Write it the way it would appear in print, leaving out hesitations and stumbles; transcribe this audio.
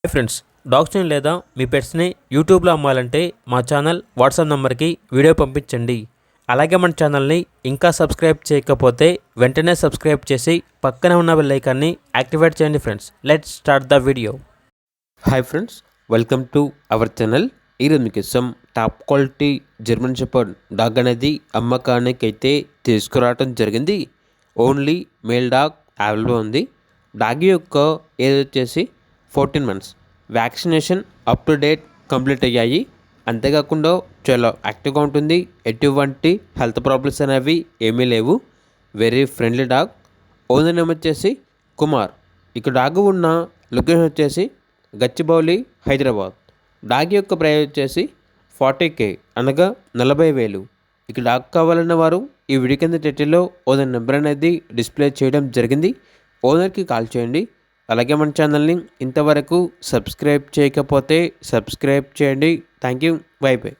Hi friends, డాగ్స్ని లేదా మీ పెట్స్ని యూట్యూబ్లో అమ్మాలంటే మా ఛానల్ వాట్సాప్ నెంబర్కి వీడియో పంపించండి. అలాగే మన ఛానల్ని ఇంకా సబ్స్క్రైబ్ చేయకపోతే వెంటనే సబ్స్క్రైబ్ చేసి పక్కనే ఉన్న బెల్ ఐకాన్ని యాక్టివేట్ చేయండి. Friends, let's start the video. Hi friends, welcome to our channel. ఈరోజు మీకోసం top quality German shepherd dog అనేది అమ్మకానికి అయితే తీసుకురావడం జరిగింది. ఓన్లీ మేల్ డాగ్ అవైలబుల్ ఉంది. డాగ్ యొక్క ఏజ్ వచ్చేసి 14 months. Vaccination up to date complete అయ్యాయి. అంతేకాకుండా చాలా యాక్టివ్గా ఉంటుంది. ఎటువంటి హెల్త్ ప్రాబ్లమ్స్ అనేవి ఏమీ లేవు. Very friendly dog. Owner name వచ్చేసి కుమార్. ఇక డాగ్ ఉన్న లొకేషన్ వచ్చేసి గచ్చిబౌలి, హైదరాబాద్. డాగ్ యొక్క ప్రైస్ వచ్చేసి 40K అనగా 40,000. ఇక డాగ్ కావాలన్న వారు ఈ వీడియో కింద టైటిల్లో ఓనర్ నెంబర్ అనేది డిస్ప్లే చేయడం జరిగింది. ఓనర్కి కాల్ చేయండి. అలాగే మన ఛానల్ని ఇంతవరకు సబ్స్క్రైబ్ చేయకపోతే సబ్స్క్రైబ్ చేయండి. Thank you. By by.